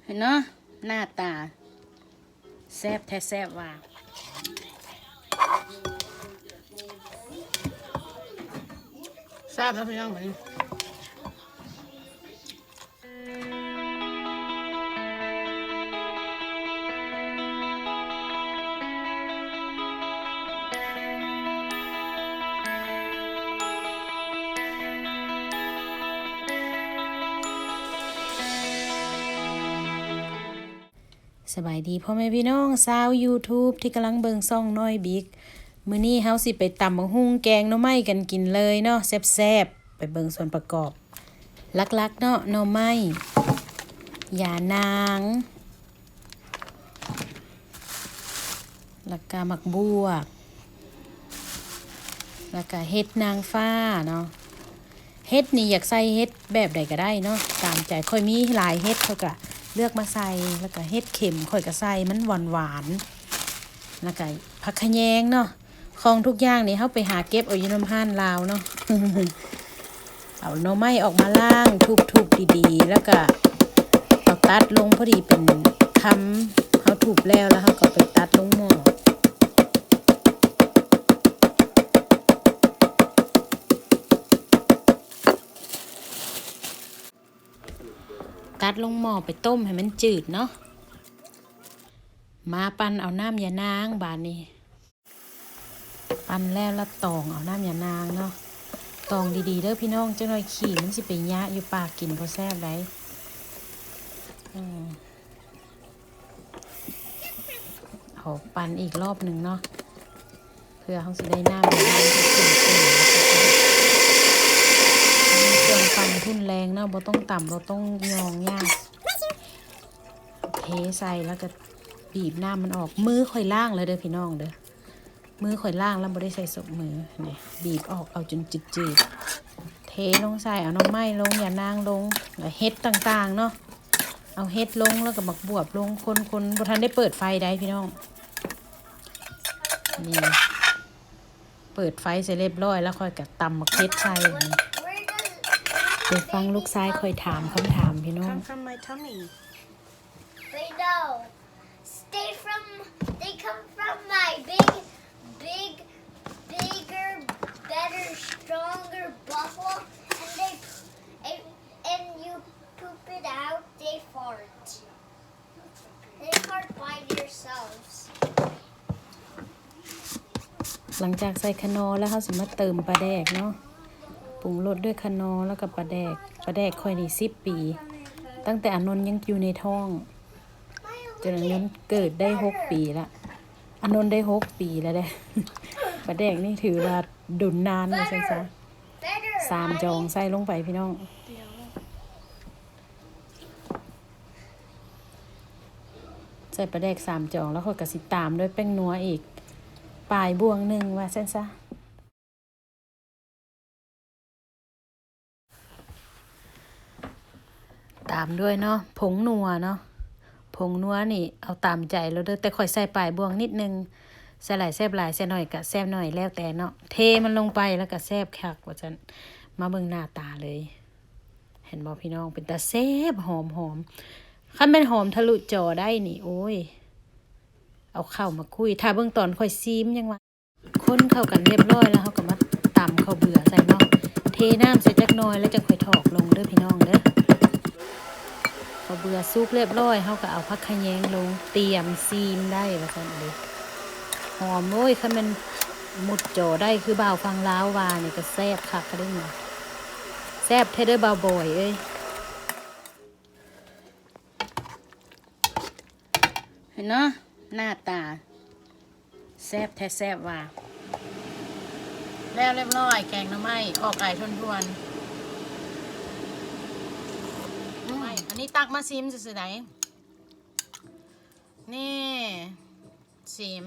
เห็นเนาะหน้าตาแซ่บแท้แซ่บว่าแซ่บแล้วพี่น้องเหมือนสบายดีพ่อแม่พี่น้องชาว YouTube ที่กำลังเบิ่งซ่องน้อยบิ๊กมื้อนี้เฮาสิไปตำบักหุ่งแกงหน่อไม้กันกินเลยเนาะแซ่บๆไปเบิ่งส่วนประกอบลักๆเนาะหน่อไม้หย่านางแล้วก็หมักบวกแล้วก็เฮ็ดนางฟ้าเนาะเฮ็ดนี่อยากใส่เฮ็ดแบบใดก็ได้เนาะตามใจค่อยมีหลายเฮ็ดเขาก็เลือกมาใส่แล้วก็เฮ็ดเข็มค่อยก็ใส่มันหวานๆแล้วก็ผักขะแยงเนาะของทุกอย่างนี่เฮาไปหาเก็บเอาอยู่นำห้านลาวเนาะ เอาหน่อไม้ออกมาล้างทุบๆดีๆแล้วก็เอาตัดลงพอดีเป็นคำเฮาทุบแล้วเฮาก็ไปตัดลงหม้อตัดลงหม้อไปต้มให้มันจืดเนาะมาปั่นเอาน้ำยานางบาดนี้ปั่นแล้วละตองเอาน้ำยานางเนาะตองดีๆเด้อพี่น้องจังหน่อยขี้มันสิไปยะอยู่ปากกินบ่แซ่บได้เอาปั่นอีกรอบหนึ่งเนาะเพื่อเขาสิได้น้ำยานางที่ขึ้นเครื่องปั่นทุนแรงเนาะบ่ต้องต่ำบ่ต้องยองยากเทใส่แล้วก็บีบน้ำมันออกมือค่อยล่างเลยเด้อพี่น้องเด้อมือค่อยล่างแล้วบ่ได้ใส่ศพมือนี่บีบออกเอาจนจืดๆเทลงใส่เอาหน่อไม้ลงอย่านางลงแล้วเฮ็ดต่างๆเนาะเอาเฮ็ดลงแล้วก็บักบวบลงคนๆบ่ทันได้เปิดไฟได้พี่น้องนี่เปิดไฟเสร็จเรียบร้อยแล้วค่อยก็ตำบักเฮ็ดใส่ไปฟังลูกชายค่อยถามคำถามพี่น้อง Come from my tummy. They know. They come from my bigger, better, stronger buffalo, and you poop it out, they fart. They fart by themselves. หลังจากใส่คะนอแล้วเขาสามารถเติมปลาแดกเนาะปรุงรสด้วยคะนอแล้วก็ปลาแดกค่อยนี่10 ปีตั้งแต่อนนท์ยังอยู่ในท้องจนอนนท์เกิดได้6 ปีละอนนท์ได้6 ปีแล้วเด้ ปลาแดกนี่ถือว่าดุนนานเลยใช่ไหม3 จองใส่ลงไปพี่น้องใส่ปลาแดก3 จองแล้วค่อยกระสิตามด้วยแป้งนัวอีกปลายบวง1ว่าเส้นซะตามด้วยเนาะผงนัวเนาะผงนัวนี่เอาตามใจแล้วเด้อแต่ค่อยใส่ปลายบวงนิดนึงใส่หลายแซ่บหลายใส่หน่อยก็แซ่บหน่อยแล้วแต่เนาะเทมันลงไปแล้วก็แซ่บคักว่าจั่นมาเบิ่งหน้าตาเลยเห็นบ่พี่น้องเป็นตาแซ่บหอมคันแม่นหอมทะลุจอได้นี่โอ้ยเอาเข้ามาคุยถ้าเบิ่งตอนค่อยซีมยังว่าคนเข้ากันเรียบร้อยแล้วเฮาก็มาตำข้าวเบื่อใส่เนาะเทน้ำใส่จักหน่อยแล้วจังค่อยถอกลงเด้อพี่น้องเด้อข้าวเบื่อสุกเรียบร้อยเฮาก็เอาผักขะแยงลงเตรียมซีมได้ว่าซั่นเด้หอมโอ้ยคันมันมุดจอได้คือบ่าวฟังลาวว่านี่ก็แซ่บคักก็ได้มาแซ่บแท้เด้อบ่าวบ่อยเอ้ยเห็นเนาะหน้าตาแซ่บแท้แซ่บว่าแล้วเรียบร้อยแกงหน่อไม้ออกไก่ทวนอันนี้ตักมาซิมซื่อๆไหนนี่ซิม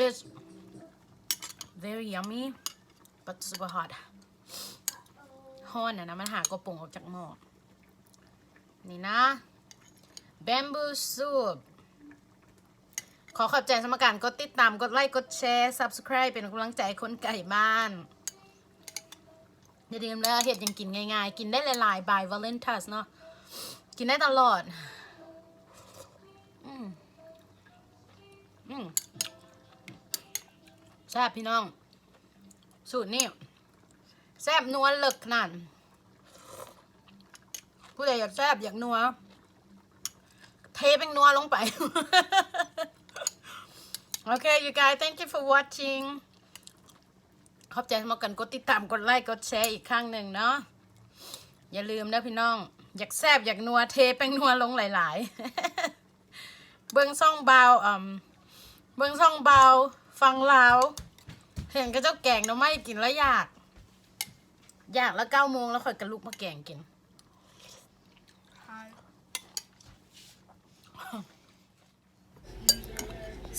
It's very yummy but super hot ฮ้อนนะมันหากระป๋องออกจากหม้อนี่นะ bamboo soup ขอขอบใจสมการกดติดตามกดไลค์กดแชร์ Subscribe เป็นกำลังใจคนไก่บ้านอย่าลืมนะเห็ดยังกินง่ายๆกินได้หลายๆ by Valentus เนาะกินได้ตลอดแซ่บพี่น้องสูตรนี่แซ่บนัวเลิกขนาดผู้ใดอยากแซ่บอยากนัวเทเป็นนัวลงไป Okay you guys thank you for watching ขอบใจมากันกดติดตามกดไลค์กดแชร์อีกครั้งหนึ่งเนาะอย่าลืมนะพี่น้องอยากแซ่บอยากนัวเทแป้งนัวลงหลายๆ เบิ้งซ่องเบาเบิ้งซ่องเบาฟังลาวเห็นก็เจ้าแกงเนาะไม่กินแล้วอยากแล้ว9 โมงแล้วค่อยกระลุกมาแกงกิน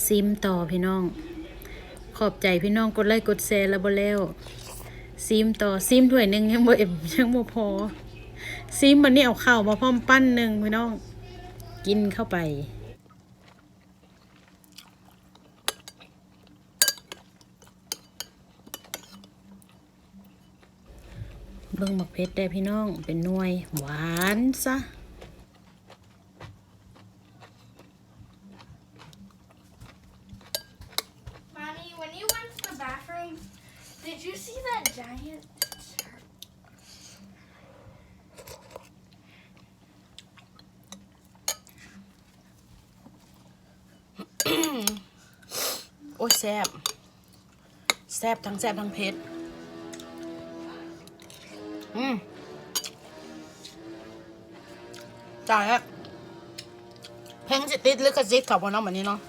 ซิมต่อพี่น้องขอบใจพี่น้องกดไลค์กดแชร์แล้วบ่แล้วซิมต่อซิมถ้วยหนึ่งยังบ่เอ็มยังบ่พอซิมวันนี้เอาข้าวมาพร้อมปั้นหนึ่งพี่น้องกินเข้าไปเบิ่งหมักเพชรได้พี่น้องเป็นหน่วยหวานซะDid you see that giant shark? โอ้ยแซ่บทั้งแซ่บทั้งเผ็ดจ่ายแล้วเพลงจะติดหรือก็จิตขับวันน้องแบบนี้เนาะ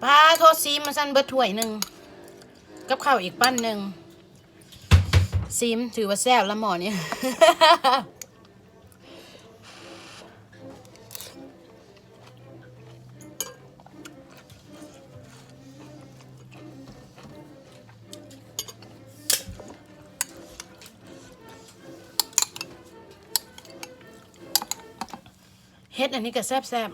ป้าโทษซีมมาสั้นเบิดถ้วยหนึ่งกับข้าวอีกปั้นหนึ่งซีมถือว่าแซ่บละหมอเนี่ยเฮ็ดอันนี้ก็แซ่บ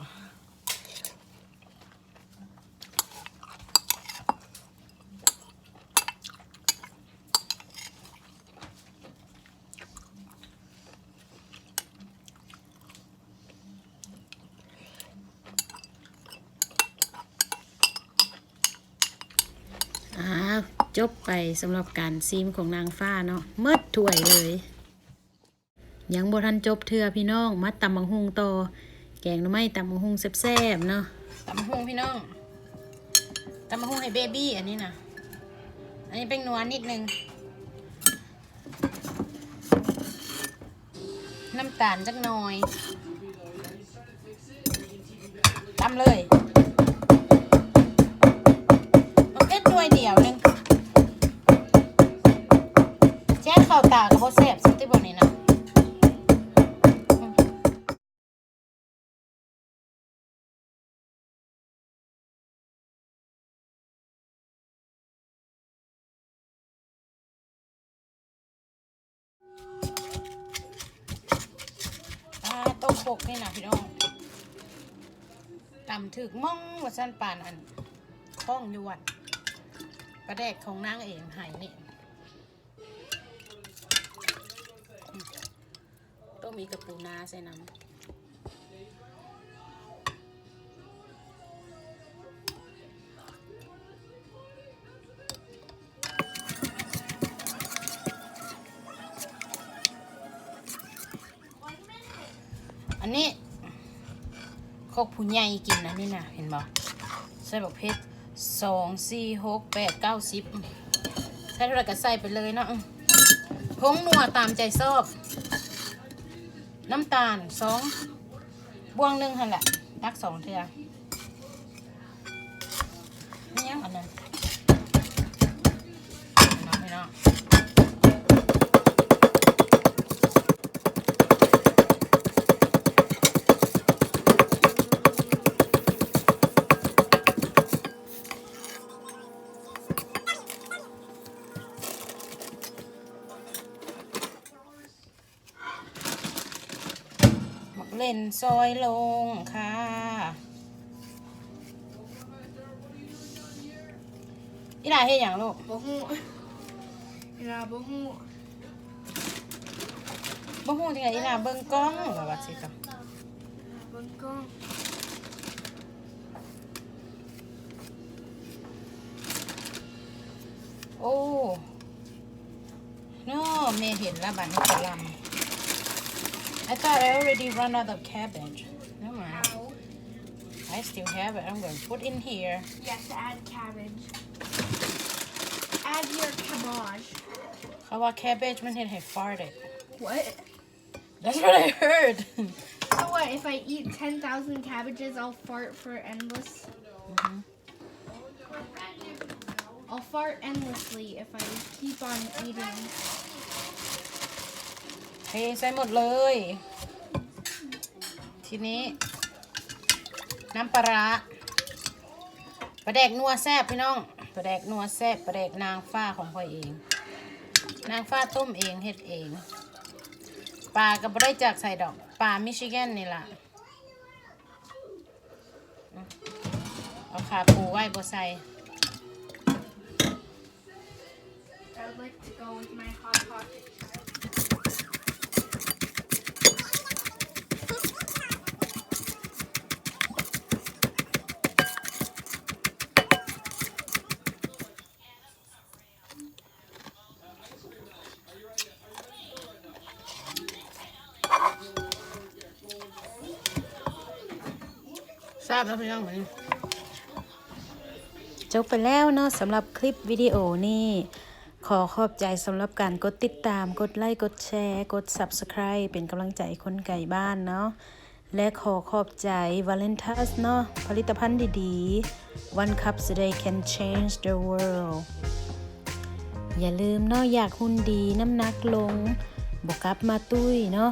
จบไปสำหรับการซีมของนางฟ้าเนาะเมื่อถ้วยเลยยังบ่ทันจบเทื่อพี่น้องมาตำบักหุ่งต่อแกงหน่อไม้ตำบักหุ่งแซ่บๆเนาะตำบักหุ่งพี่น้องตำบักหุ่งให้เบบี้อันนี้นะอันนี้เป็นนัวนิดนึงน้ำตาลจักหน่อยตำเลยมันแค่ถ้วยเดียวนึงแช่ข้าวตากับโบแซ่บสักทีบนนี้นะต้มปกนี่นะพี่น้องตำถึกม่องว่าสั้นปานอันคล้องอยู่วัดประแดกของนางเองหายนี่ต้องมีกระปูนาใส่น้ำอันนี้คกผู้ใหญ่กินนะนี่นะเห็นบ่ใส่แบบเพชร2 4 6 8 9 10ใส่เท่าไหร่ก็ใส่ไปเลยเนาะผงนัวตามใจชอบน้ำตาล2 บวง1หั่นแหละตัก2เท่านี่ยังอันนั้นไม่เนาะ เล่นซอยลงค่ะอีหลาเฮ็ดหยังลูก บ่ฮู้เวลาบ่ฮู้ บ่ฮู้จังไดอีหลาเบิ่งกล้องว่าสิต่อ เบิ่งกล้อง โอ้no แม่เห็นแล้วบัดนี้กะหล่ำ I thought I already run out of cabbage. Never mind. I still have it. I'm going to put in here. Yes, add cabbage. Add your cabbage. เขาว่า cabbage มันเห็นให้ farted. What? That's what I heard. So what, if I eat 10,000 cabbages, I'll fart for endless? I'll fart endlessly if I keep on eating. เทใส่หมดเลย ทีนี้น้ำปลาร้าปลาแดกนัวแซ่บพี่น้องปลาแดกนัวแซ่บปลาแดกนางฟ้าของพ่อเอง นางฟ้าต้มเองเฮ็ดเองปลาก็บ่ได้จากใส่ดอกปลามิชิแกนนี่ล่ะเอาขาปูไว้บ่ใส่ I would like to go with my hot pocket. ทราบแล้วพี่น้องมัน จบไปแล้วเนาะสำหรับคลิปวิดีโอนี้ขอขอบใจสำหรับการกดติดตามกดไลค์กดแชร์กด Subscribe เป็นกำลังใจคนไก่บ้านเนาะและขอขอบใจ Valentine's เนาะผลิตภัณฑ์ดีๆ One cup today can change the world อย่าลืมเนาะอยากหุ่นดีน้ำหนักลงบกลับมาตุ้ยเนาะ